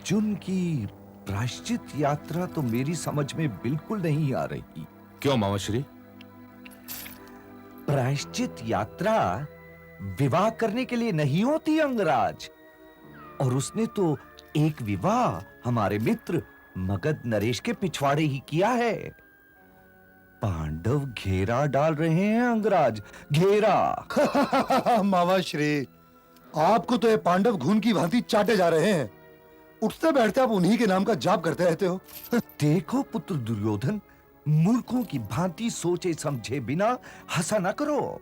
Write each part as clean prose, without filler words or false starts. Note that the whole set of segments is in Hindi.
अर्जुन की प्रायश्चित यात्रा तो मेरी समझ में बिल्कुल नहीं आ रही। क्यों मामाश्री? प्रायश्चित यात्रा विवाह करने के लिए नहीं होती अंगराज। और उसने तो एक विवाह हमारे मित्र मगध नरेश के पिछवाड़े ही किया है। पांडव घेरा डाल रहे हैं अंगराज, घेरा। मामाश्री, आपको तो ये पांडव घून की भांति चाटे जा रहे हैं। उठते बैठते आप उन्हीं के नाम का जाप करते रहते हो। देखो पुत्र दुर्योधन, मूर्खों की भांति सोचे समझे बिना हंसा न करो।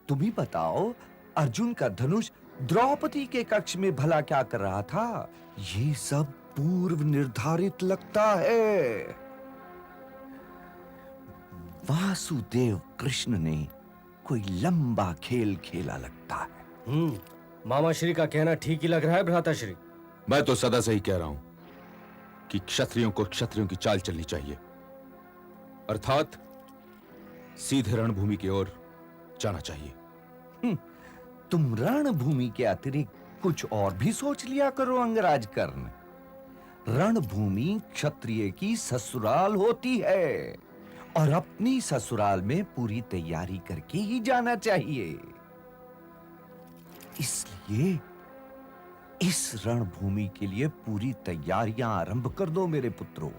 तुम ही बताओ, अर्जुन का धनुष द्रौपदी के कक्ष में भला क्या कर रहा था? ये सब पूर्व निर्धारित लगता है। वासुदेव कृष्ण ने कोई लंबा खेल खेला लगता है। मामाश्री का कहना ठीक ही लग रहा है भ्राताश्री। मैं तो सदा से ही कह रहा हूं कि क्षत्रियों को क्षत्रियों की चाल चलनी चाहिए, अर्थात सीधे रणभूमि की ओर जाना चाहिए। तुम रणभूमि के अतिरिक्त कुछ और भी सोच लिया करो अंगराज कर्ण। रणभूमि क्षत्रिय की ससुराल होती है और अपनी ससुराल में पूरी तैयारी करके ही जाना चाहिए। इसलिए इस रणभूमि के लिए पूरी तैयारियां आरंभ कर दो मेरे पुत्रों।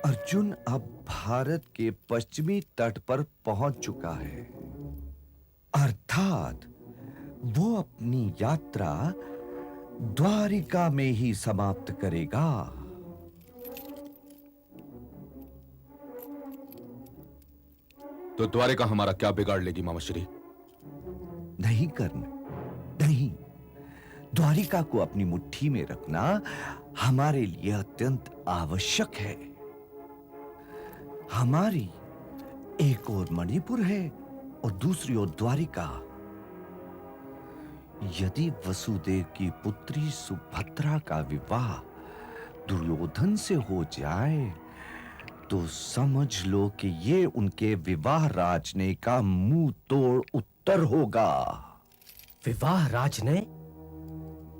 अर्जुन अब भारत के पश्चिमी तट पर पहुंच चुका है, अर्थात वो अपनी यात्रा द्वारिका में ही समाप्त करेगा। तो द्वारिका हमारा क्या बिगाड़ लेगी मामाश्री? नहीं कर्ण, नहीं। द्वारिका को अपनी मुट्ठी में रखना हमारे लिए अत्यंत आवश्यक है। हमारी एक ओर मणिपुर है और दूसरी ओर द्वारिका। यदि वसुदेव की पुत्री सुभद्रा का विवाह दुर्योधन से हो जाए तो समझ लो कि ये उनके विवाह राजने का मुंह तोड़ उत्तर होगा। विवाह राजने?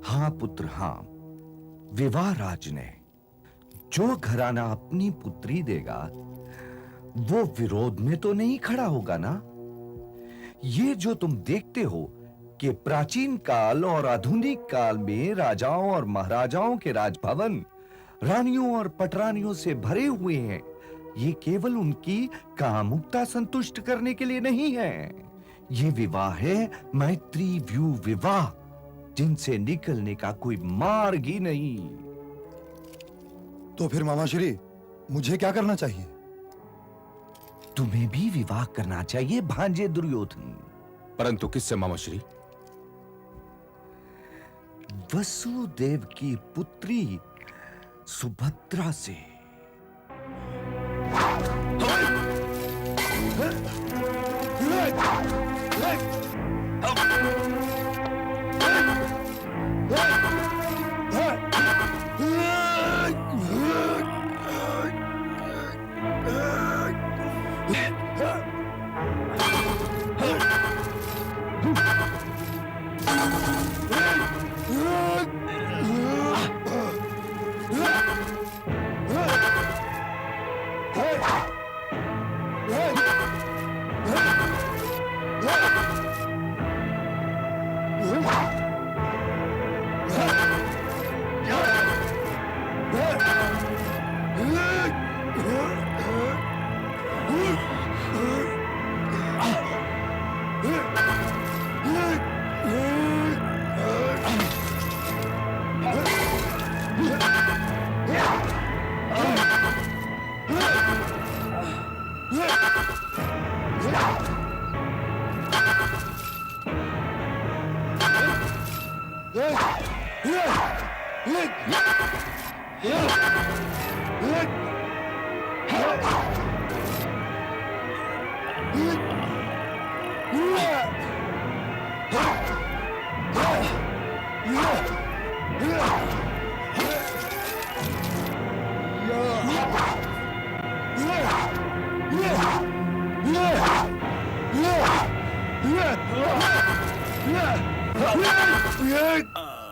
हां पुत्र, हां, विवाह राजने। जो घराना अपनी पुत्री देगा वो विरोध में तो नहीं खड़ा होगा ना। ये जो तुम देखते हो कि प्राचीन काल और आधुनिक काल में राजाओं और महाराजाओं के राजभवन रानियों और पटरानियों से भरे हुए हैं, ये केवल उनकी कामुकता संतुष्ट करने के लिए नहीं है। ये विवाह है मैत्री व्यू विवाह, जिनसे निकलने का कोई मार्ग ही नहीं। तो फिर मामाश्री, मुझे क्या करना चाहिए? तुम्हें भी विवाह करना चाहिए भांजे दुर्योधन। परंतु किससे मामाश्री? वसुदेव की पुत्री सुभद्रा से।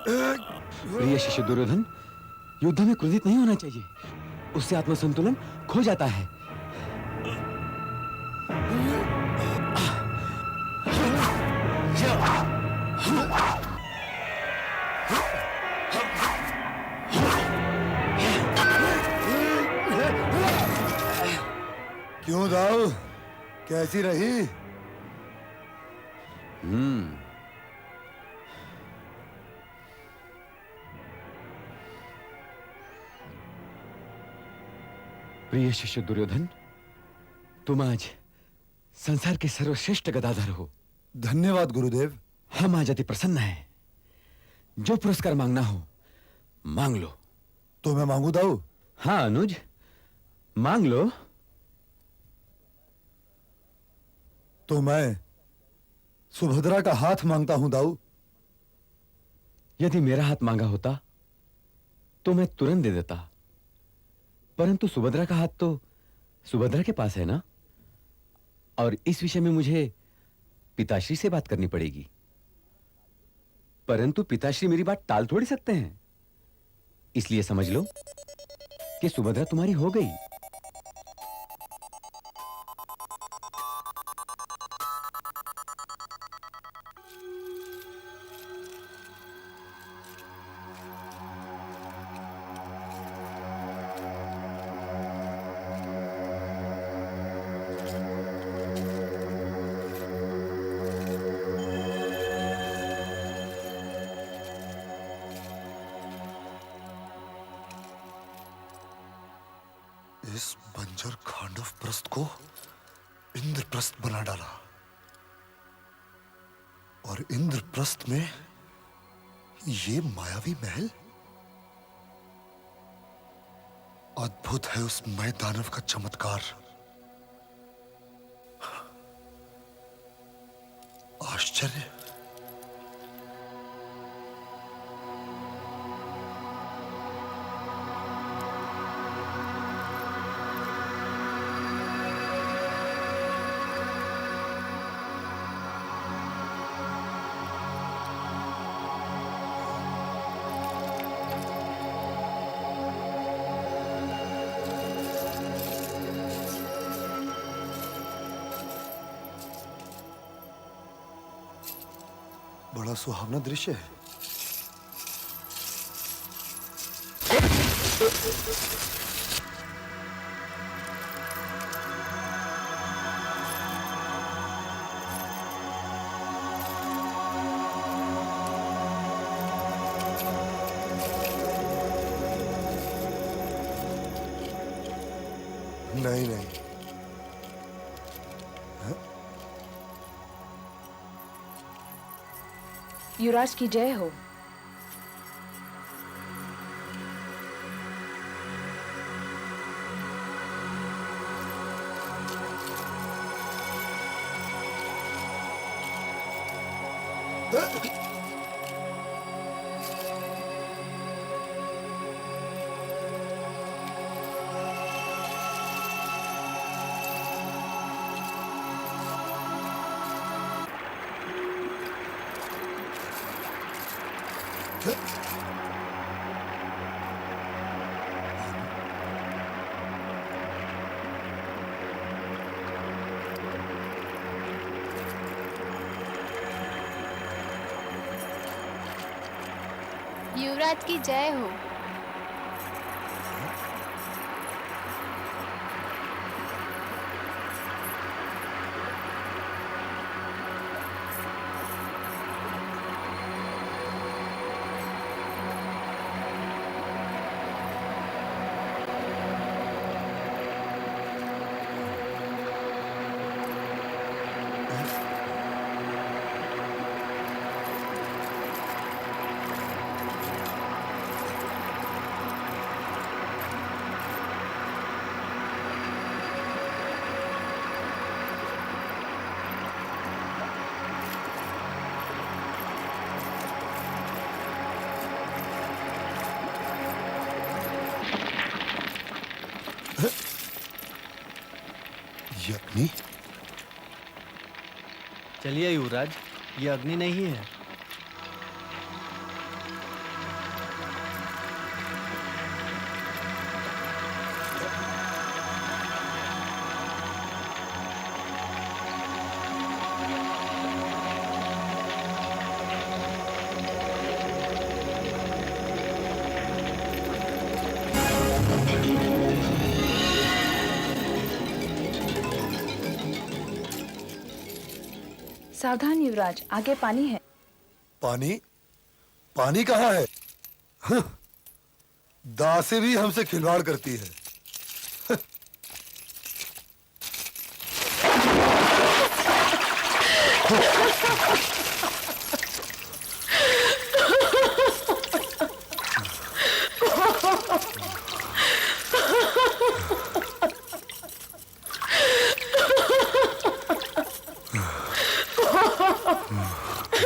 प्रिय शिष्य दुर्योधन, युद्ध में क्रोधित नहीं होना चाहिए, उससे आत्मसंतुलन खो जाता है। क्यों दाऊ, कैसी रही? प्रिय शिष्य दुर्योधन, तुम आज संसार के सर्वश्रेष्ठ गदाधर हो। धन्यवाद गुरुदेव। हम आज अति प्रसन्न हैं। जो पुरस्कार मांगना हो मांग लो। तो मैं मांगू दाऊ? हाँ अनुज, मांग लो। तो मैं सुभद्रा का हाथ मांगता हूं दाऊ। यदि मेरा हाथ मांगा होता तो मैं तुरंत दे देता, परंतु सुभद्रा का हाथ तो सुभद्रा के पास है ना, और इस विषय में मुझे पिताश्री से बात करनी पड़ेगी। परंतु पिताश्री मेरी बात टाल थोड़ी सकते हैं, इसलिए समझ लो कि सुभद्रा तुम्हारी हो गई। इस बंजर खांडव प्रस्थ को इंद्रप्रस्थ बना डाला, और इंद्रप्रस्थ में ये मायावी महल। अद्भुत है उस मय दानव का चमत्कार। आश्चर्य। बड़ा सुहावना दृश्य है। नहीं नहीं, युवराज की जय हो। युवराज की जय हो। ये अग्नि? चलिए युवराज, ये अग्नि नहीं है। सावधान युवराज, आगे पानी है। पानी? पानी कहाँ है? हं, दासी भी हमसे खिलवाड़ करती है।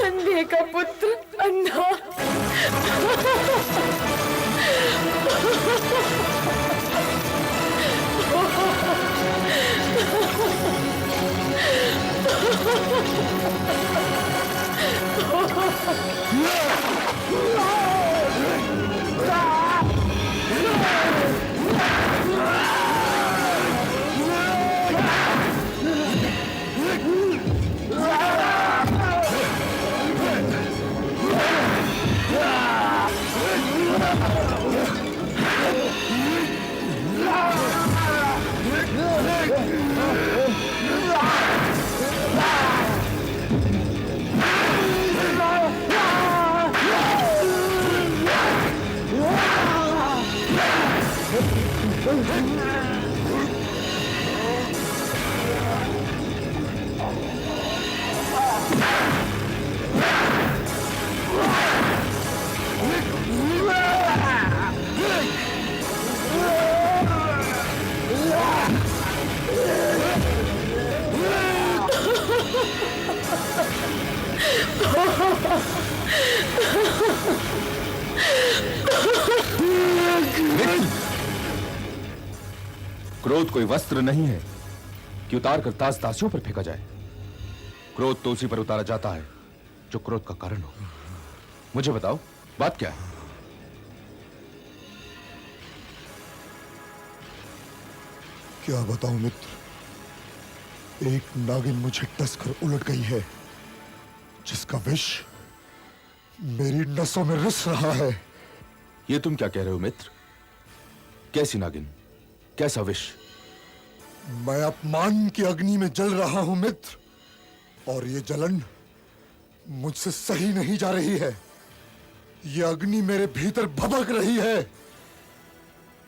अंधे का पुत्र अंधा। क्रोध कोई वस्त्र नहीं है कि उतार कर दास दासियों पर फेंका जाए। क्रोध तो उसी पर उतारा जाता है जो क्रोध का कारण हो। मुझे बताओ, बात क्या है? क्या बताऊं मित्र, एक नागिन मुझे डस कर उलट गई है, जिसका विष मेरी नसों में रिस रहा है। ये तुम क्या कह रहे हो मित्र? कैसी नागिन, कैसा विष? मैं अपमान की अग्नि में जल रहा हूं मित्र, और ये जलन मुझसे सही नहीं जा रही है। ये अग्नि मेरे भीतर भभक रही है,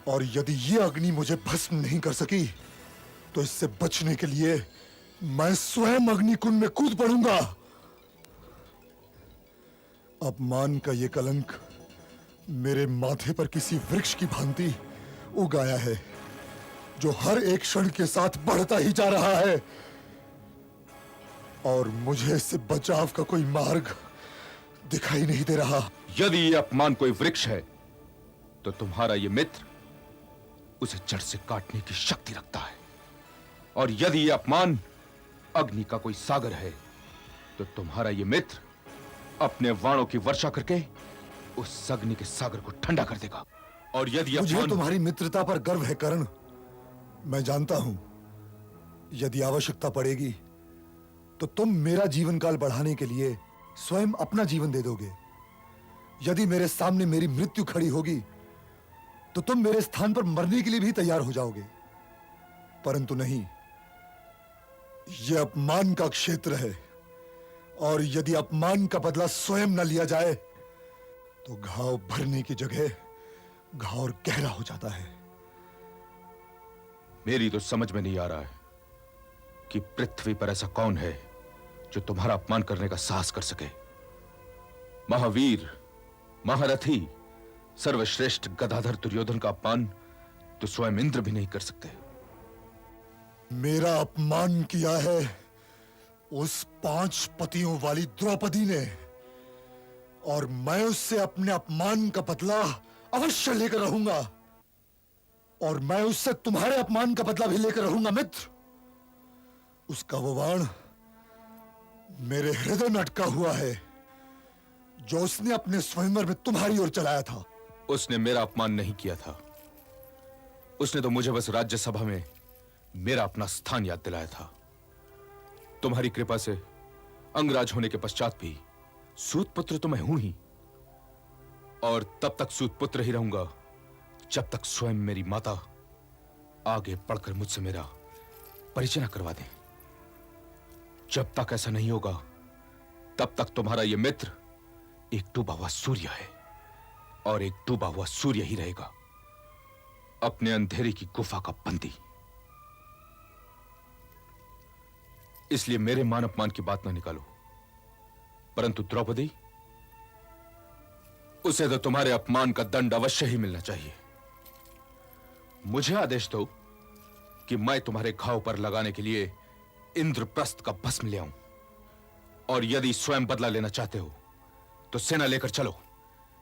और यदि ये अग्नि मुझे भस्म नहीं कर सकी तो इससे बचने के लिए मैं स्वयं अग्निकुंड में कूद पड़ूंगा। अपमान का ये कलंक मेरे माथे पर किसी वृक्ष की भांति उग आया है, जो हर एक क्षण के साथ बढ़ता ही जा रहा है, और मुझे इससे बचाव का कोई मार्ग दिखाई नहीं दे रहा। यदि ये अपमान कोई वृक्ष है तो तुम्हारा ये मित्र उसे जड़ से काटने की शक्ति रखता है, और यदि ये अपमान अग्नि का कोई सागर है तो तुम्हारा ये मित्र अपने वाणों की वर्षा करके उस अग्नि के सागर को ठंडा कर देगा। और यदि मुझे तुम्हारी मित्रता पर गर्व है कर्ण। मैं जानता हूं, यदि आवश्यकता पड़ेगी तो तुम मेरा जीवन काल बढ़ाने के लिए स्वयं अपना जीवन दे दोगे। यदि मेरे सामने मेरी मृत्यु खड़ी होगी तो तुम मेरे स्थान पर मरने के लिए भी तैयार हो जाओगे। परंतु नहीं, यह अपमान का क्षेत्र है, और यदि अपमान का बदला स्वयं न लिया जाए तो घाव भरने की जगह घाव और गहरा हो जाता है। मेरी तो समझ में नहीं आ रहा है कि पृथ्वी पर ऐसा कौन है जो तुम्हारा अपमान करने का साहस कर सके। महावीर, महारथी, सर्वश्रेष्ठ गदाधर दुर्योधन का अपमान तो स्वयं इंद्र भी नहीं कर सकते। मेरा अपमान किया है उस 5 पतियों वाली द्रौपदी ने, और मैं उससे अपने अपमान का बदला अवश्य लेकर रहूंगा, और मैं उससे तुम्हारे अपमान का बदला भी लेकर रहूंगा मित्र। उसका वो बाण मेरे हृदय में अटका हुआ है, जो उसने अपने स्वयंवर में तुम्हारी ओर चलाया था। उसने मेरा अपमान नहीं किया था, उसने तो मुझे बस राज्यसभा में मेरा अपना स्थान याद दिलाया था। तुम्हारी कृपा से अंगराज होने के पश्चात भी सूत पुत्र तो मैं हूं ही, और तब तक सूत पुत्र ही रहूंगा जब तक स्वयं मेरी माता आगे बढ़कर मुझसे मेरा परिचय न करवा दे। जब तक ऐसा नहीं होगा तब तक तुम्हारा यह मित्र एक डूबा हुआ सूर्य है, और एक डूबा हुआ सूर्य ही रहेगा, अपने अंधेरे की गुफा का बंदी। इसलिए मेरे मान अपमान की बात ना निकालो, परंतु द्रौपदी, उसे तो तुम्हारे अपमान का दंड अवश्य ही मिलना चाहिए। मुझे आदेश दो कि मैं तुम्हारे घाव पर लगाने के लिए इंद्रप्रस्थ का भस्म ले आऊं, और यदि स्वयं बदला लेना चाहते हो तो सेना लेकर चलो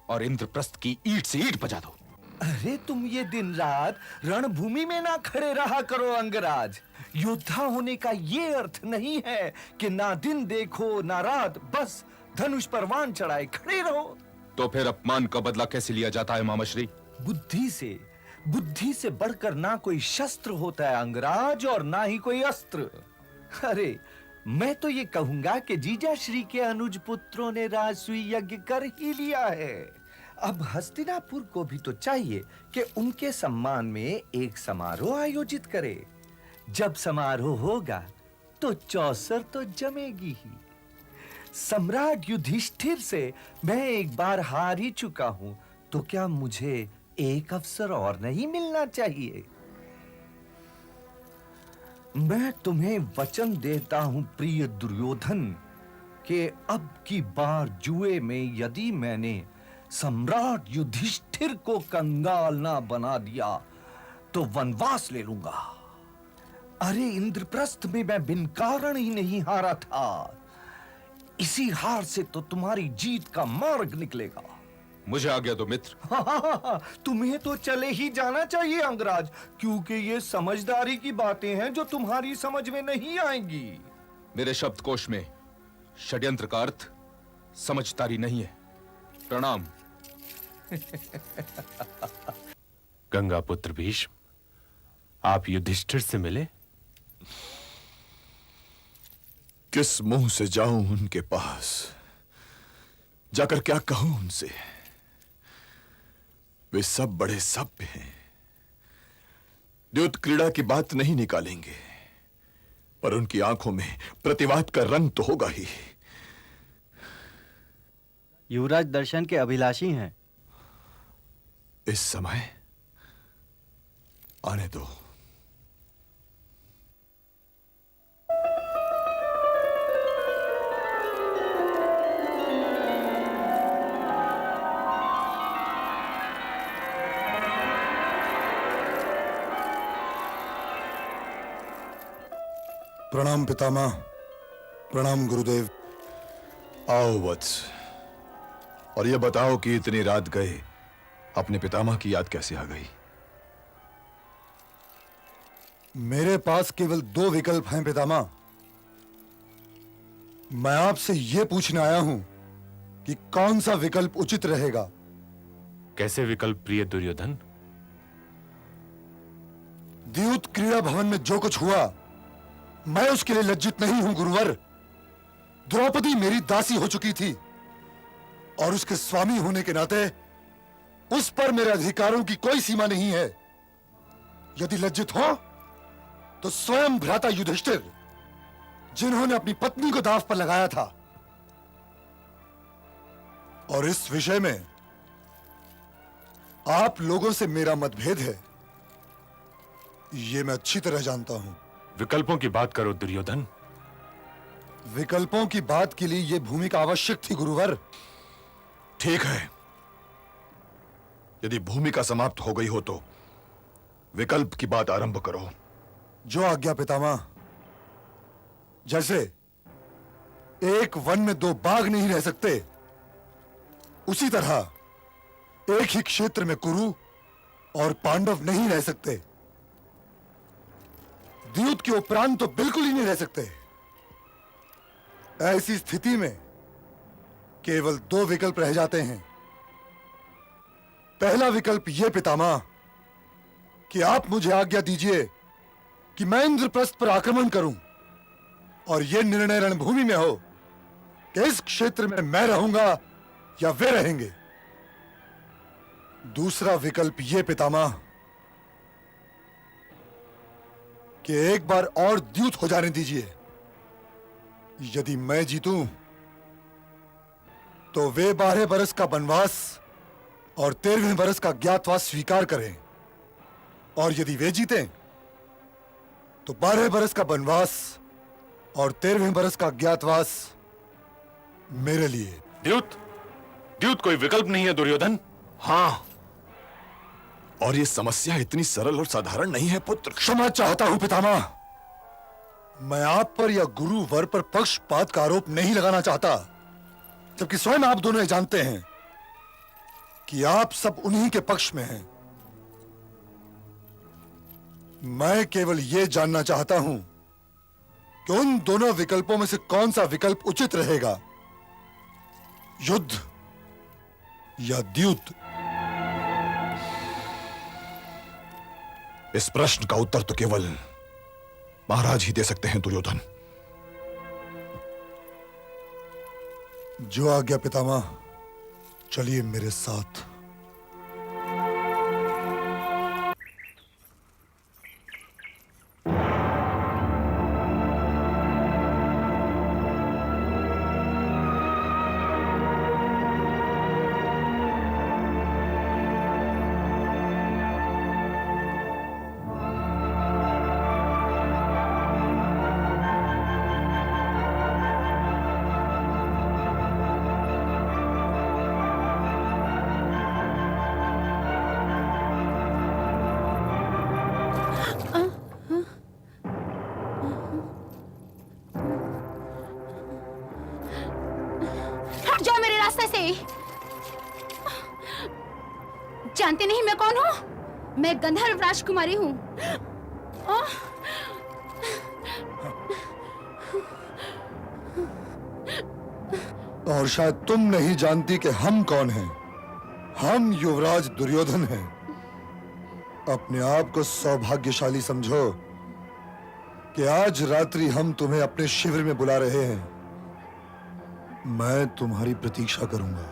और इंद्रप्रस्थ की ईंट से ईंट बजा दो। अरे तुम ये दिन रात रणभूमि में ना खड़े रहा करो अंगराज। योद्धा होने का ये अर्थ नहीं है कि ना दिन देखो ना रात, बस धनुष पर वाण चढ़ाए खड़े रहो। तो फिर अपमान का बदला कैसे लिया जाता है मामाश्री? बुद्धि से बढ़कर ना कोई शस्त्र होता है अंगराज, और ना ही कोई अस्त्र। अरे मैं तो ये कहूंगा कि जीजा श्री के अनुज पुत्रों ने राजसूय यज्ञ कर ही लिया है। अब हस्तिनापुर को भी तो चाहिए कि उनके सम्मान में एक समारोह आयोजित करे। जब समारोह होगा तो चौसर तो जमेगी ही। सम्राट युधिष्ठिर से मैं एक बार हार ही चुका हूं, तो क्या मुझे एक अवसर और नहीं मिलना चाहिए? मैं तुम्हें वचन देता हूं प्रिय दुर्योधन कि अब की बार जुए में यदि मैंने सम्राट युधिष्ठिर को कंगाल ना बना दिया तो वनवास ले लूंगा। अरे इंद्रप्रस्थ में मैं बिन कारण ही नहीं हारा था। इसी हार से तो तुम्हारी जीत का मार्ग निकलेगा। मुझे आज्ञा दो मित्र। तुम्हें तो चले ही जाना चाहिए अंगराज, क्योंकि ये समझदारी की बातें हैं जो तुम्हारी समझ में नहीं आएंगी। मेरे शब्दकोश में षड्यंत्र का अर्थ समझदारी नहीं है। प्रणाम। गंगापुत्र भीष्म, आप युधिष्ठिर से मिले? किस मुंह से जाऊं उनके पास, जाकर क्या कहूं उनसे? वे सब बड़े सभ्य हैं, द्युत क्रीड़ा की बात नहीं निकालेंगे, पर उनकी आंखों में प्रतिवाद का रंग तो होगा ही। युवराज दर्शन के अभिलाषी हैं। इस समय आने दो। प्रणाम पितामह, प्रणाम गुरुदेव। आओ वत्स, और ये बताओ कि इतनी रात गए अपने पितामह की याद कैसे आ गई? मेरे पास केवल दो विकल्प हैं पितामह। मैं आपसे यह पूछने आया हूं कि कौन सा विकल्प उचित रहेगा। कैसे विकल्प प्रिय दुर्योधन? द्यूत क्रीड़ा भवन में जो कुछ हुआ, मैं उसके लिए लज्जित नहीं हूं गुरुवर। द्रौपदी मेरी दासी हो चुकी थी, और उसके स्वामी होने के नाते उस पर मेरे अधिकारों की कोई सीमा नहीं है। यदि लज्जित हो तो स्वयं भ्राता युधिष्ठिर, जिन्होंने अपनी पत्नी को दांव पर लगाया था। और इस विषय में आप लोगों से मेरा मतभेद है, यह मैं अच्छी तरह जानता हूं। विकल्पों की बात करो दुर्योधन। विकल्पों की बात के लिए यह भूमिका आवश्यक थी गुरुवर। ठीक है, यदि भूमिका समाप्त हो गई हो तो विकल्प की बात आरंभ करो। जो आज्ञा पितामह। जैसे एक वन में दो बाघ नहीं रह सकते, उसी तरह एक ही क्षेत्र में कुरु और पांडव नहीं रह सकते। द्यूत के उपरांत तो बिल्कुल ही नहीं रह सकते। ऐसी स्थिति में केवल दो विकल्प रह जाते हैं। पहला विकल्प यह पितामह कि आप मुझे आज्ञा दीजिए कि मैं इंद्रप्रस्थ पर आक्रमण करूं, और यह निर्णय रणभूमि में हो कि इस क्षेत्र में मैं रहूंगा या वे रहेंगे। दूसरा विकल्प यह पितामह कि एक बार और द्यूत हो जाने दीजिए। यदि मैं जीतूं तो वे 12 बरस का वनवास और 13वें बरस का ज्ञातवास स्वीकार करें, और यदि वे जीते तो 12 बरस का वनवास और 13वें बरस का ज्ञातवास मेरे लिए। द्यूत, द्यूत कोई विकल्प नहीं है दुर्योधन। हाँ, और ये समस्या इतनी सरल और साधारण नहीं है पुत्र। क्षमा चाहता हूं पितामह, मैं आप पर या गुरु वर पर पक्षपात का आरोप नहीं लगाना चाहता, जबकि स्वयं आप दोनों ये जानते हैं कि आप सब उन्हीं के पक्ष में हैं। मैं केवल यह जानना चाहता हूं कि उन दोनों विकल्पों में से कौन सा विकल्प उचित रहेगा, युद्ध या द्यूत। इस प्रश्न का उत्तर तो केवल महाराज ही दे सकते हैं दुर्योधन। जो आज्ञा पितामह, चलिए मेरे साथ। हट जाओ मेरे रास्ते से। जानते नहीं मैं कौन हूँ? मैं गंधर्व राजकुमारी हूँ। और शायद तुम नहीं जानती कि हम कौन हैं। हम युवराज दुर्योधन हैं। अपने आप को सौभाग्यशाली समझो कि आज रात्रि हम तुम्हें अपने शिविर में बुला रहे हैं। मैं तुम्हारी प्रतीक्षा करूंगा।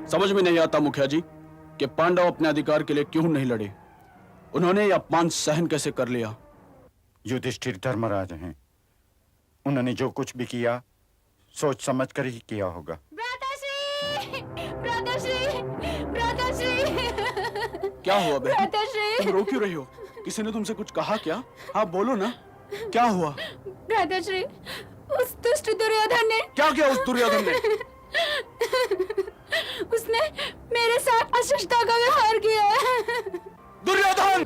समझ में नहीं आता मुखिया जी कि पांडव अपने अधिकार के लिए क्यों नहीं लड़े। उन्होंने ये अपमान सहन कैसे कर लिया? युधिष्ठिर धर्मराज हैं। उन्होंने जो कुछ भी किया सोच समझ कर ही किया होगा। क्या हुआ बहन? भ्राताश्री! तुम रो क्यों रही हो? किसी ने तुमसे कुछ कहा क्या? हाँ बोलो ना, क्या हुआ? भ्राताश्री, उस दुष्ट दुर्योधन ने। क्या किया उस दुर्योधन ने? उसने मेरे साथ अशिष्टता का व्यवहार किया है। दुर्योधन!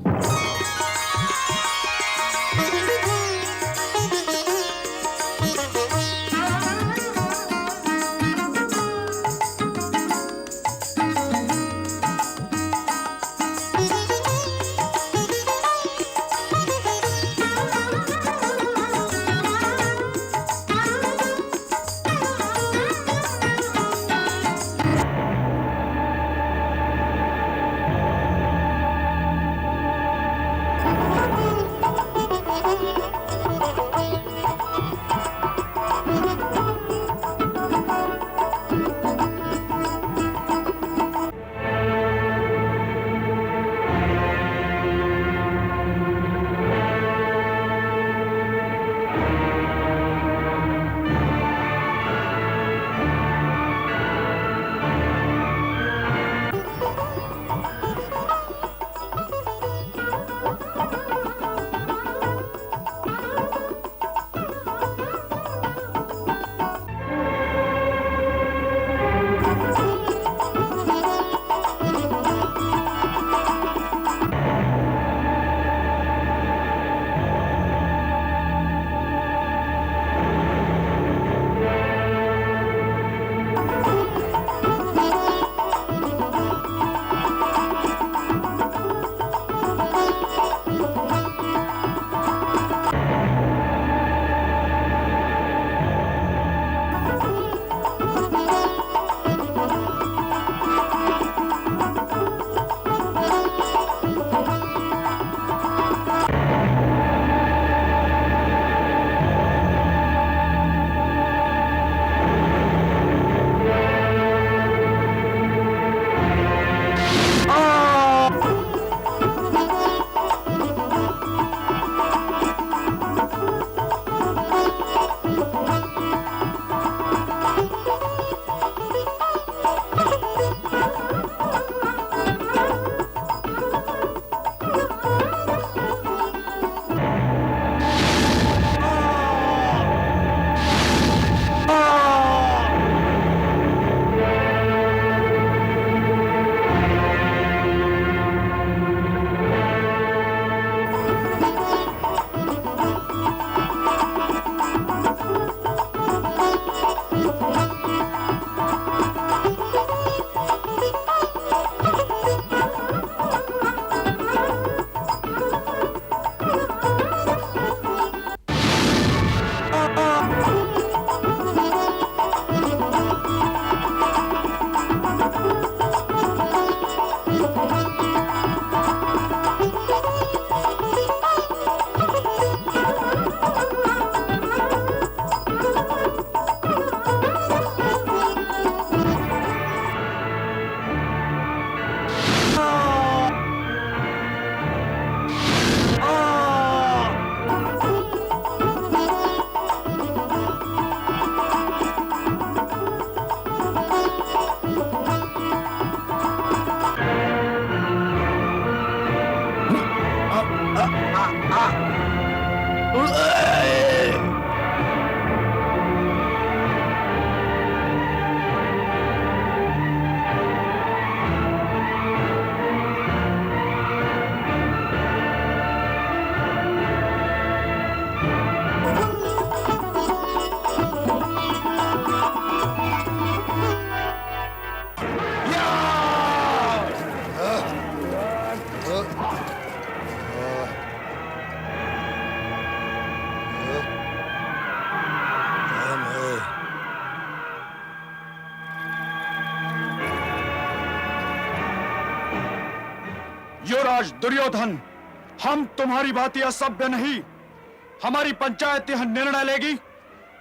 युवराज दुर्योधन, हम तुम्हारी बात यह सभ्य नहीं। हमारी पंचायत यह निर्णय लेगी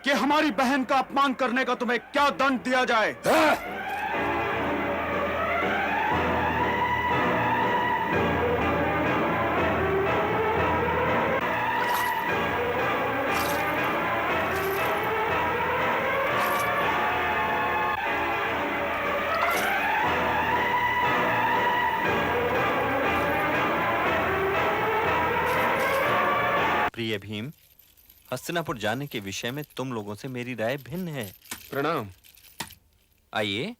कि हमारी बहन का अपमान करने का तुम्हें क्या दंड दिया जाए। प्रिय भीम, हस्तिनापुर जाने के विषय में तुम लोगों से मेरी राय भिन्न है। प्रणाम। आइए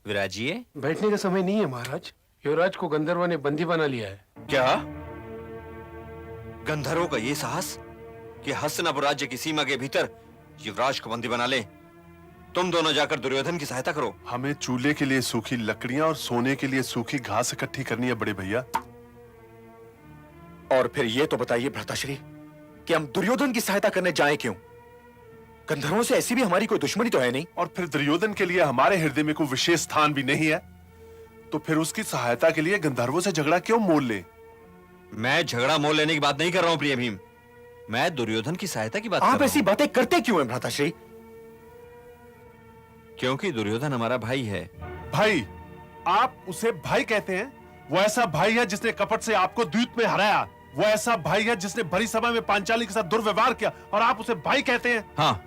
विराजिए। बैठने का समय नहीं है महाराज। युवराज को गंधर्व ने बंदी बना लिया है। क्या? गंधर्वों का ये साहस कि हस्तिनापुर राज्य की सीमा के भीतर युवराज को बंदी बना ले। तुम दोनों जाकर दुर्योधन की सहायता करो। हमें चूल्हे के लिए सूखी लकड़ियां और सोने के लिए सूखी घास इकट्ठी करनी है बड़े भैया। और फिर ये तो बताइए भ्राताश्री कि हम दुर्योधन की सहायता करने जाएं क्यों? गंधर्वों से ऐसी भी हमारी कोई दुश्मनी तो है नहीं। और फिर दुर्योधन के लिए हमारे हृदय में कोई विशेष स्थान भी नहीं है, तो फिर उसकी सहायता के लिए गंधर्वों से झगड़ा क्यों मोल ले? मैं झगड़ा मोल लेने की बात नहीं कर रहा हूं प्रिय भीम, मैं दुर्योधन की सहायता की बात कर रहा हूं। आप ऐसी बातें करते क्यों हैं भ्राताश्री? क्योंकि दुर्योधन हमारा भाई है। भाई? आप उसे भाई कहते हैं? वो ऐसा भाई है जिसने कपट से आपको द्यूत में हराया। वो ऐसा भाई है जिसने भरी सभा में पांचाली के साथ दुर्व्यवहार किया और आप उसे भाई कहते हैं? हाँ,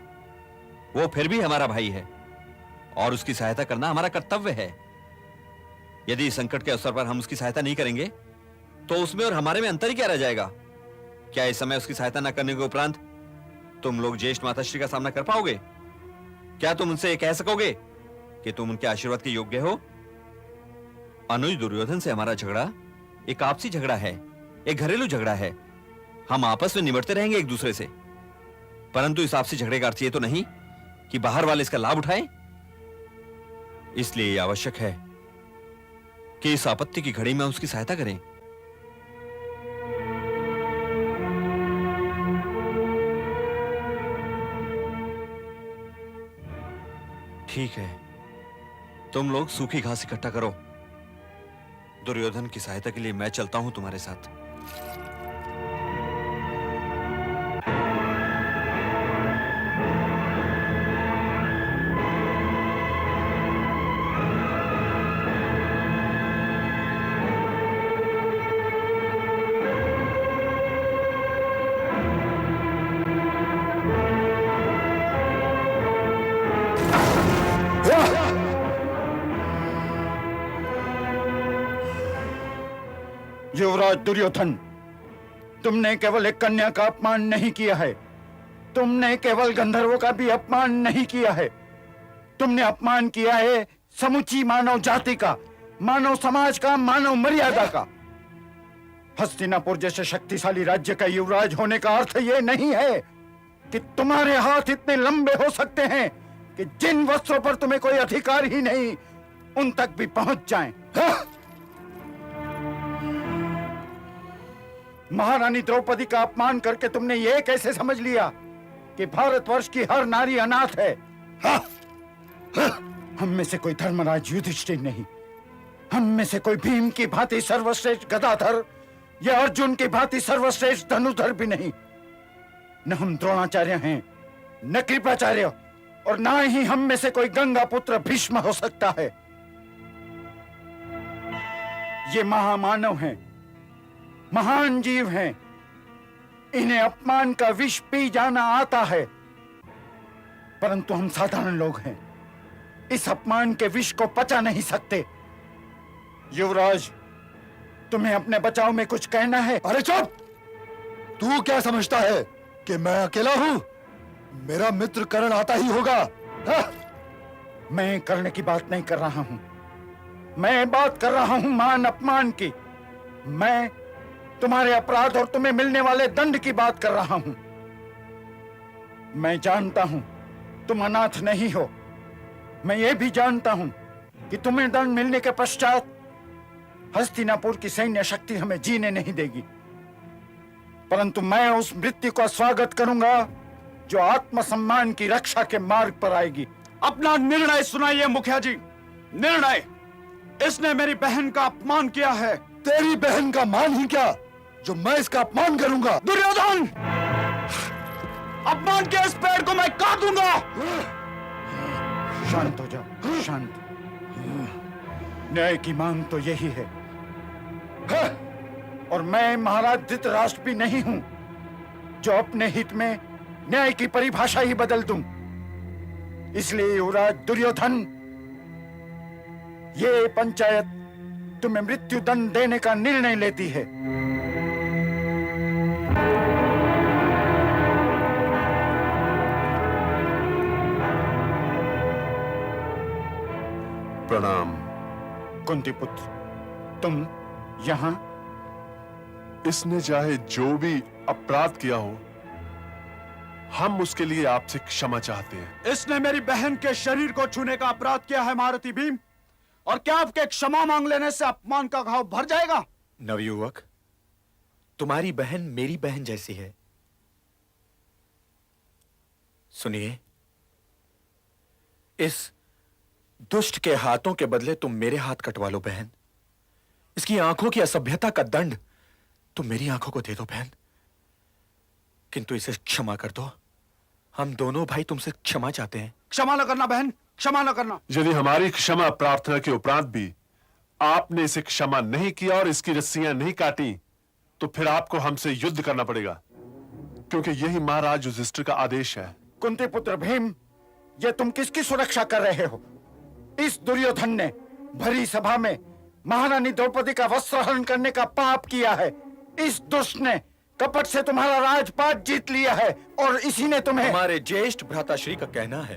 वो फिर भी हमारा भाई है और उसकी सहायता करना हमारा कर्तव्य है। यदि इस संकट के अवसर पर हम उसकी सहायता नहीं करेंगे तो उसमें और हमारे में अंतर ही क्या रह जाएगा? क्या इस समय उसकी सहायता न करने के उपरांत तुम लोग ज्येष्ठ माताश्री का सामना कर पाओगे? क्या तुम उनसे कह सकोगे कि तुम उनके आशीर्वाद के योग्य हो? अनुज दुर्योधन से हमारा झगड़ा एक आपसी झगड़ा है, एक घरेलू झगड़ा है। हम आपस में निपटते रहेंगे एक दूसरे से, परंतु इस आपसी झगड़े का अर्थ ये तो नहीं कि बाहर वाले इसका लाभ उठाएं। इसलिए यह आवश्यक है कि इस आपत्ति की घड़ी में उसकी सहायता करें। ठीक है, तुम लोग सूखी घास इकट्ठा करो। दुर्योधन की सहायता के लिए मैं चलता हूं तुम्हारे साथ। युवराज दुर्योधन, तुमने केवल एक कन्या का अपमान नहीं किया है, तुमने केवल गंधर्वों का भी अपमान नहीं किया है, तुमने अपमान किया है समुची मानव जाति का, मानव समाज का, मानव मर्यादा का। हस्तिनापुर जैसे शक्तिशाली राज्य का युवराज होने का अर्थ यह नहीं है कि तुम्हारे हाथ इतने लंबे हो सकते हैं कि जिन वस्त्रों पर तुम्हें कोई अधिकार ही नहीं उन तक भी पहुंच जाएं। हाँ? महारानी द्रौपदी का अपमान करके तुमने यह कैसे समझ लिया कि भारतवर्ष की हर नारी अनाथ है? हाँ? हाँ? हम में से कोई धर्मराज युधिष्ठिर नहीं, हम में से कोई भीम की भांति सर्वश्रेष्ठ गदाधर या अर्जुन की भांति सर्वश्रेष्ठ धनुधर भी नहीं। न हम द्रोणाचार्य हैं, न कृपाचार्य, और ना ही हम में से कोई गंगा पुत्र भीष्म हो सकता है। ये महामानव हैं, महान जीव हैं, इन्हें अपमान का विष पी जाना आता है, परंतु हम साधारण लोग हैं, इस अपमान के विष को पचा नहीं सकते। युवराज, तुम्हें अपने बचाव में कुछ कहना है? अरे चुप! तू क्या समझता है कि मैं अकेला हूं? मेरा मित्र कर्ण आता ही होगा। हाँ? मैं कर्ण की बात नहीं कर रहा हूं, मैं बात कर रहा हूं मान अपमान की। मैं तुम्हारे अपराध और तुम्हें मिलने वाले दंड की बात कर रहा हूं। मैं जानता हूं तुम अनाथ नहीं हो, मैं ये भी जानता हूं कि तुम्हें दंड मिलने के पश्चात हस्तिनापुर की सैन्य शक्ति हमें जीने नहीं देगी, परंतु मैं उस मृत्यु का स्वागत करूंगा जो आत्मसम्मान की रक्षा के मार्ग पर आएगी। अपना निर्णय सुनाइए मुखिया जी, निर्णय। इसने मेरी बहन का अपमान किया है। तेरी बहन का मान ही क्या जो मैं इसका अपमान करूंगा? दुर्योधन, अपमान के इस पेड़ को मैं काटूंगा। शांत हो जाओ, शांत। न्याय की मांग तो यही है, और मैं महाराज धृतराष्ट्र भी नहीं हूं जो अपने हित में न्याय की परिभाषा ही बदल दूं। इसलिए युवराज दुर्योधन, ये पंचायत तुम्हें मृत्यु दंड देने का निर्णय लेती है। प्रणाम। कुंती पुत्र, तुम यहां? इसने चाहे जो भी अपराध किया हो, हम उसके लिए आपसे क्षमा चाहते हैं। इसने मेरी बहन के शरीर को छूने का अपराध किया है महारथी भीम, और क्या आपके क्षमा मांग लेने से अपमान का घाव भर जाएगा? नवयुवक, तुम्हारी बहन मेरी बहन जैसी है। सुनिए, इस दुष्ट के हाथों के बदले तुम मेरे हाथ कटवा लो बहन। इसकी आंखों की असभ्यता का दंड तुम मेरी आंखों को दे दो बहन, किंतु इसे क्षमा कर दो। हम दोनों भाई तुमसे क्षमा चाहते हैं। क्षमा न करना बहन, क्षमा न करना। यदि हमारी क्षमा प्रार्थना के उपरांत भी आपने इसे क्षमा नहीं किया और इसकी रस्सियां नहीं काटी, तो फिर आपको हमसे युद्ध करना पड़ेगा, क्योंकि यही महाराज युधिष्ठिर का आदेश है। कुंती पुत्र भीम, ये तुम किसकी सुरक्षा कर रहे हो? इस दुर्योधन ने भरी सभा में महारानी द्रौपदी का वस्त्रहरण करने का पाप किया है। इस दुष्ट ने कपट से तुम्हारा राजपाट जीत लिया है, और इसी ने तुम्हें। हमारे ज्येष्ठ भ्राताश्री का कहना है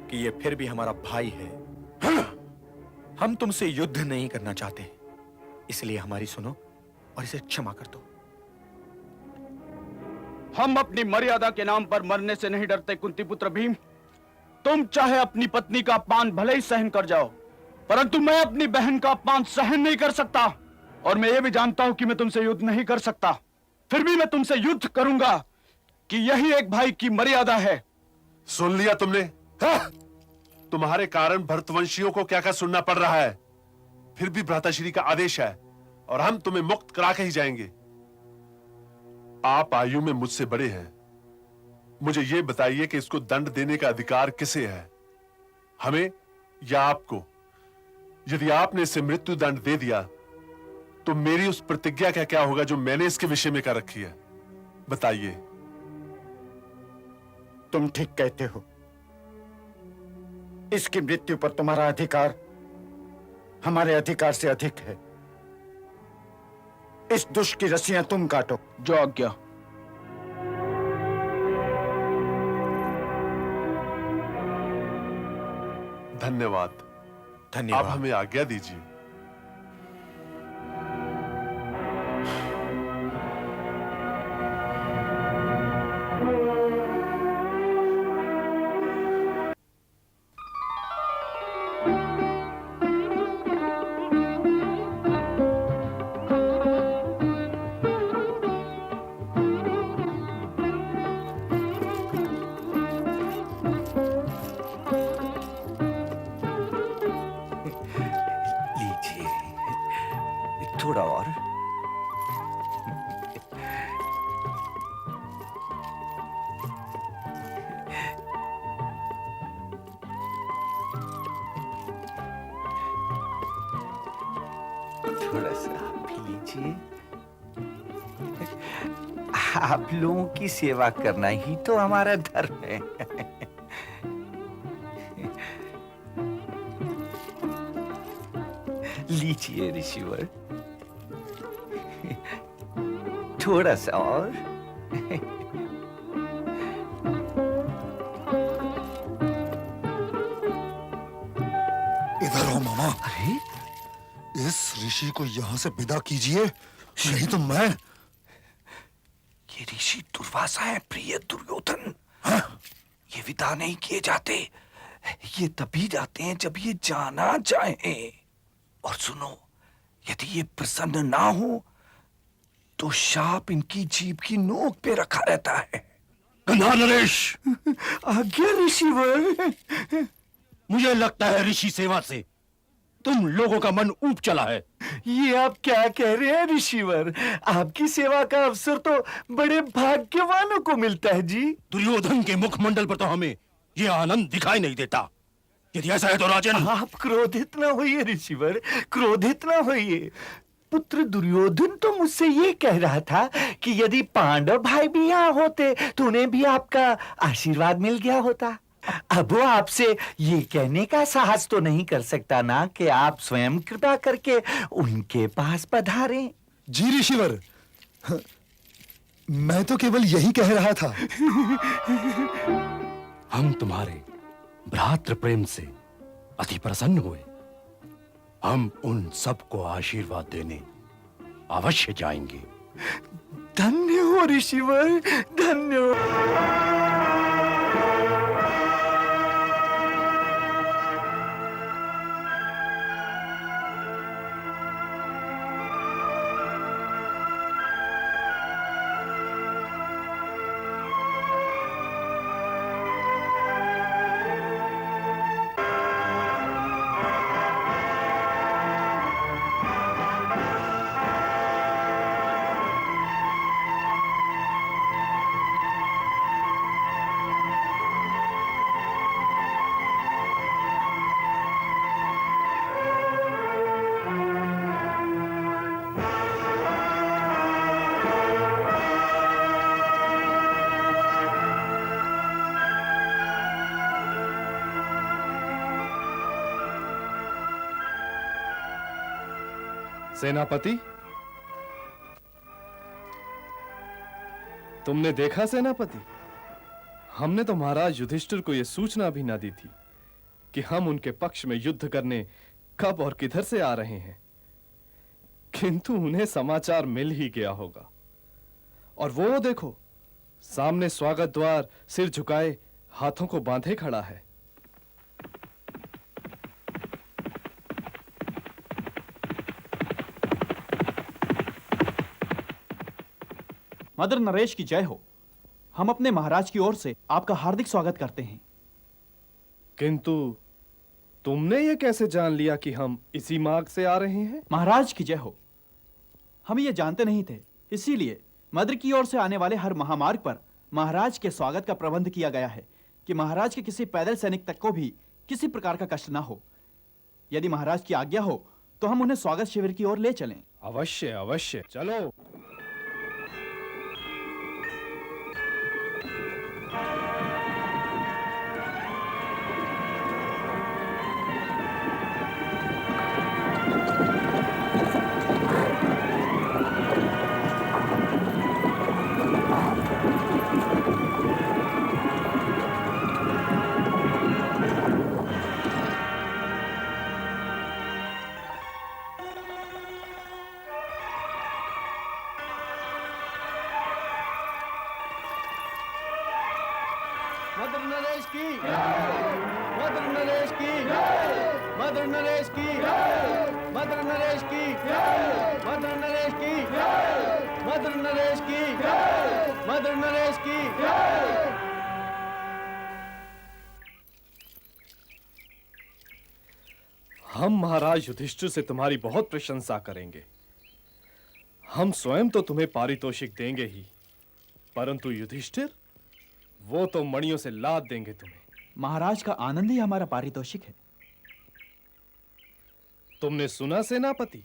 कि ये फिर भी हमारा भाई है। हम तुमसे युद्ध नहीं करना चाहते, इसलिए हमारी सुनो और इसे क्षमा कर दो। हम अपनी मर्यादा के नाम पर मरने से नहीं डरते कुंती पुत्र भीम। तुम चाहे अपनी पत्नी का अपमान भले ही सहन कर जाओ, परंतु मैं अपनी बहन का अपमान सहन नहीं कर सकता, और मैं ये भी जानता हूं कि मैं तुमसे युद्ध नहीं कर सकता। फिर भी मैं तुमसे युद्ध करूंगा कि यही एक भाई की मर्यादा है। सुन लिया तुमने? तुम्हारे कारण भरतवंशियों को क्या क्या सुनना पड़ रहा है, फिर भी भ्राताश्री का आदेश है और हम तुम्हें मुक्त करा के ही जाएंगे। आप आयु में मुझसे बड़े हैं, मुझे यह बताइए कि इसको दंड देने का अधिकार किसे है, हमें या आपको? यदि आपने इसे मृत्यु दंड दे दिया तो मेरी उस प्रतिज्ञा का क्या होगा जो मैंने इसके विषय में कर रखी है? बताइए। तुम ठीक कहते हो, इसकी मृत्यु पर तुम्हारा अधिकार हमारे अधिकार से अधिक है। इस दुष्ट की रस्सियां तुम काटो। जो आज्ञा। धन्यवाद। धन्यवाद। आप हमें आज्ञा दीजिए। थोड़ा और। थोड़ा सा आप भी लीजिए। आप लोगों की सेवा करना ही तो हमारा धर्म है। लीजिए ऋषिवर, थोड़ा सा और। इधर हो मामा। अरे इस ऋषि को यहाँ से विदा कीजिए, नहीं तो मैं। ये ऋषि दुर्वासा है प्रिय दुर्योधन। हाँ? ये विदा नहीं किए जाते, ये तभी जाते हैं जब ये जाना चाहे। और सुनो, यदि ये प्रसन्न ना हो तो शाप इनकी जीभ की नोक पे रखा रहता है। नरेश, आज्ञा ऋषिवर। मुझे लगता है ऋषि सेवा से तुम लोगों का मन ऊब चला है। ये आप क्या कह रहे हैं ऋषिवर? आपकी सेवा का अवसर तो बड़े भाग्यवानों को मिलता है जी। दुर्योधन के मुखमंडल पर तो हमें ये आनंद दिखाई नहीं देता। यदि ऐसा है तो राजन, आप क्रोधित ना होइए ऋषिवर, क्रोधित ना होइए। पुत्र दुर्योधन तो मुझसे ये कह रहा था कि यदि पांडव भाई भी यहाँ होते तो उन्हें भी आपका आशीर्वाद मिल गया होता। अब वो आपसे ये कहने का साहस तो नहीं कर सकता ना कि आप स्वयं कृपा करके उनके पास पधारें। जी ऋषिवर, मैं तो केवल यही कह रहा था। हम तुम्हारे भ्रातृ प्रेम से अति प्रसन्न हुए। हम उन सबको आशीर्वाद देने अवश्य जाएंगे। धन्य हो ऋषिवर, धन्य हो। सेनापति, तुमने देखा सेनापति, हमने तो महाराज युधिष्ठिर को यह सूचना भी न दी थी कि हम उनके पक्ष में युद्ध करने कब और किधर से आ रहे हैं। किंतु उन्हें समाचार मिल ही गया होगा। और वो देखो, सामने स्वागत द्वार सिर झुकाए हाथों को बांधे खड़ा है। मदर नरेश की जय हो। हम अपने महाराज की ओर से आपका हार्दिक स्वागत करते हैं। किंतु तुमने ये कैसे जान लिया कि हम इसी मार्ग से आ रहे हैं? महाराज की जय हो। हम ये जानते नहीं थे, इसीलिए मदर की ओर से आने वाले हर महामार्ग पर महाराज के स्वागत का प्रबंध किया गया है कि महाराज के किसी पैदल सैनिक तक को भी किसी प्रकार का कष्ट ना हो। यदि महाराज की आज्ञा हो तो हम उन्हें स्वागत शिविर की ओर ले चलें। अवश्य अवश्य, चलो। नरेश की मदर नरेश की मदर नरेश की मदर नरेश की मदर नरेश की मदर नरेश की। हम महाराज युधिष्ठिर से तुम्हारी बहुत प्रशंसा करेंगे। हम स्वयं तो तुम्हें पारितोषिक देंगे ही, परंतु युधिष्ठिर वो तो मणियों से लाद देंगे तुम्हें। महाराज का आनंद ही हमारा पारितोषिक है। तुमने सुना सेनापति,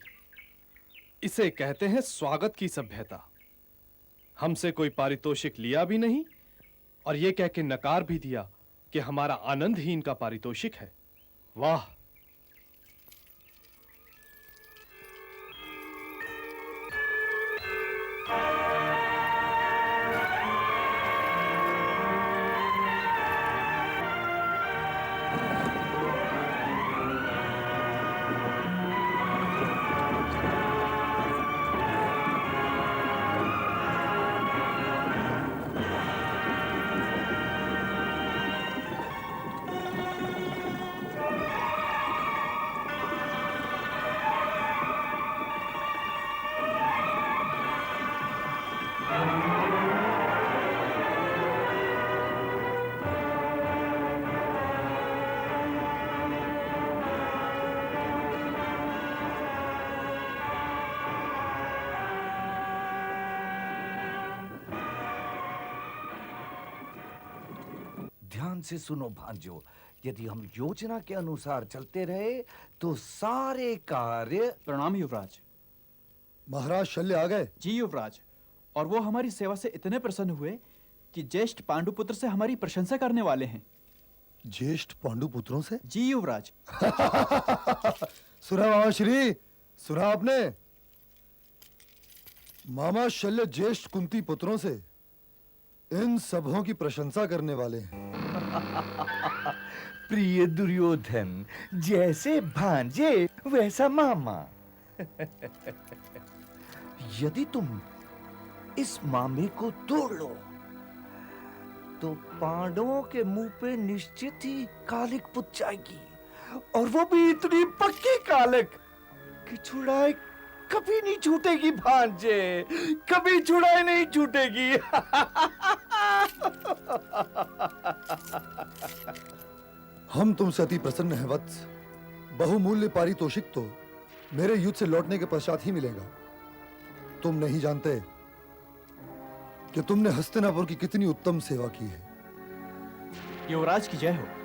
इसे कहते हैं स्वागत की सभ्यता। हमसे कोई पारितोषिक लिया भी नहीं और यह कह के नकार भी दिया कि हमारा आनंद ही इनका पारितोषिक है। वाह! ध्यान से सुनो भांजो, यदि हम योजना के अनुसार चलते रहे तो सारे कार्य। प्रणाम युवराज। महाराज शल्य आ गए? जी युवराज, और वो हमारी सेवा से इतने प्रसन्न हुए कि ज्येष्ठ पांडुपुत्र से हमारी प्रशंसा करने वाले हैं। ज्येष्ठ पांडुपुत्रों से? जी युवराज। सुना मामा श्री, सुना आपने? मामा शल्य ज्येष्ठ कुंती पुत्रों से इन सबों की प्रशंसा करने वाले हैं। प्रिय दुर्योधन, जैसे भांजे वैसा मामा। यदि तुम इस मामे को तोड़ लो तो पांडवों के मुंह पे निश्चित ही कालिक पुत जाएगी, और वो भी इतनी पक्की कालिक कि छुड़ाई कभी नहीं छूटेगी भांजे, कभी छुड़ाई नहीं छूटेगी। हम तुमसे अति प्रसन्न हैं वत्स। बहुमूल्य पारितोषिक तो मेरे युद्ध से लौटने के पश्चात ही मिलेगा। तुम नहीं जानते कि तुमने हस्तिनापुर की कितनी उत्तम सेवा की है। युवराज की जय हो।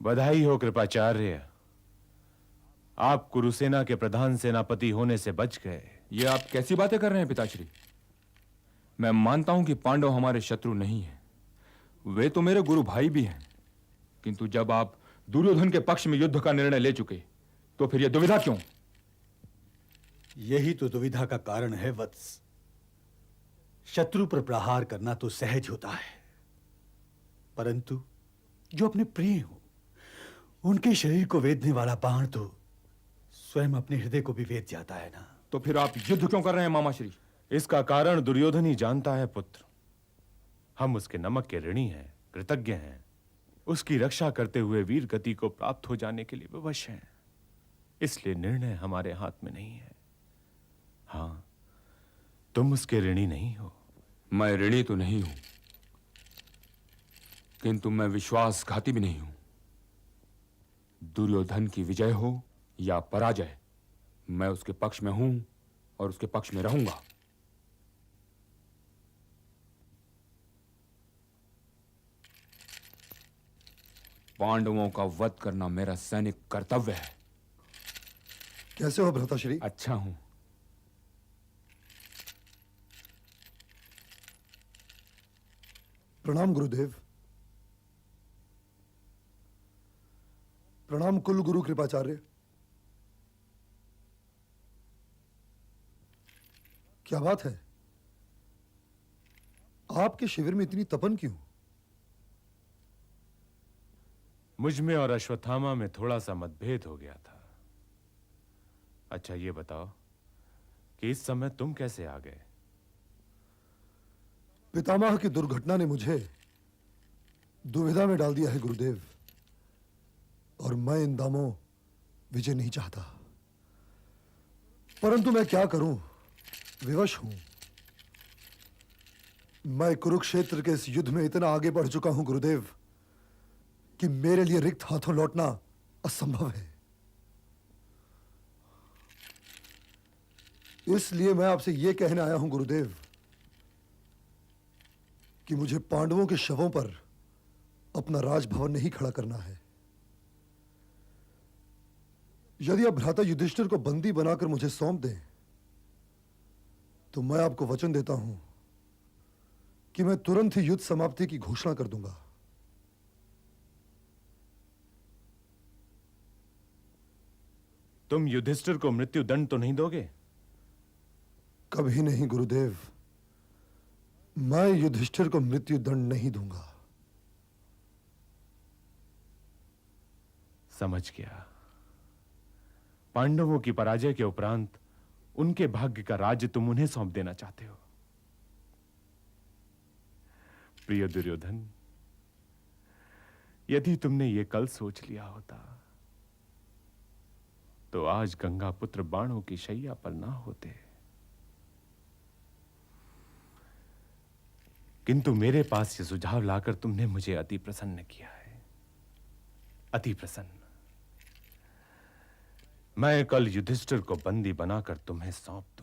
बधाई हो कृपाचार्य, आप कुरुसेना के प्रधान सेनापति होने से बच गए। ये आप कैसी बातें कर रहे हैं पिताश्री? मैं मानता हूं कि पांडव हमारे शत्रु नहीं हैं, वे तो मेरे गुरु भाई भी हैं, किंतु जब आप दुर्योधन के पक्ष में युद्ध का निर्णय ले चुके तो फिर यह दुविधा क्यों? यही तो दुविधा का कारण है वत्स। शत्रु पर प्रहार करना तो सहज होता है, परंतु जो अपने प्रिय हो उनके शरीर को वेदने वाला बाण तो स्वयं अपने हृदय को भी वेद जाता है ना। तो फिर आप युद्ध क्यों कर रहे हैं मामाश्री? इसका कारण दुर्योधन ही जानता है पुत्र। हम उसके नमक के ऋणी हैं, कृतज्ञ हैं। उसकी रक्षा करते हुए वीर गति को प्राप्त हो जाने के लिए विवश हैं। इसलिए निर्णय हमारे हाथ में नहीं है। हाँ, तुम उसके ऋणी नहीं हो। मैं ऋणी तो नहीं हूं, किंतु मैं विश्वासघाती भी नहीं हूं। दुर्योधन की विजय हो या पराजय, मैं उसके पक्ष में हूं और उसके पक्ष में रहूंगा। पांडवों का वध करना मेरा सैनिक कर्तव्य है। कैसे हो भ्राताश्री? अच्छा हूं। प्रणाम गुरुदेव। प्रणाम कुल गुरु कृपाचार्य। क्या बात है, आपके शिविर में इतनी तपन क्यों? मुझ में और अश्वत्थामा में थोड़ा सा मतभेद हो गया था। अच्छा ये बताओ कि इस समय तुम कैसे आ गए? पितामह की दुर्घटना ने मुझे दुविधा में डाल दिया है गुरुदेव, और मैं इन दामों विजय नहीं चाहता। परंतु मैं क्या करूं, विवश हूं। मैं कुरुक्षेत्र के इस युद्ध में इतना आगे बढ़ चुका हूं गुरुदेव कि मेरे लिए रिक्त हाथों लौटना असंभव है। इसलिए मैं आपसे यह कहने आया हूं गुरुदेव कि मुझे पांडवों के शवों पर अपना राजभवन नहीं खड़ा करना है। यदि आप भ्राता युधिष्ठिर को बंदी बनाकर मुझे सौंप दें तो मैं आपको वचन देता हूं कि मैं तुरंत ही युद्ध समाप्ति की घोषणा कर दूंगा। तुम युधिष्ठिर को मृत्यु दंड तो नहीं दोगे? कभी नहीं गुरुदेव, मैं युधिष्ठिर को मृत्यु दंड नहीं दूंगा। समझ गया। पांडवों की पराजय के उपरांत उनके भाग्य का राज्य तुम उन्हें सौंप देना चाहते हो। प्रिय दुर्योधन, यदि तुमने यह कल सोच लिया होता तो आज गंगा पुत्र बाणों की शैया पर ना होते। किंतु मेरे पास यह सुझाव लाकर तुमने मुझे अति प्रसन्न किया है, अति प्रसन्न। मैं कल युधिष्ठिर को बंदी बनाकर तुम्हें सौंप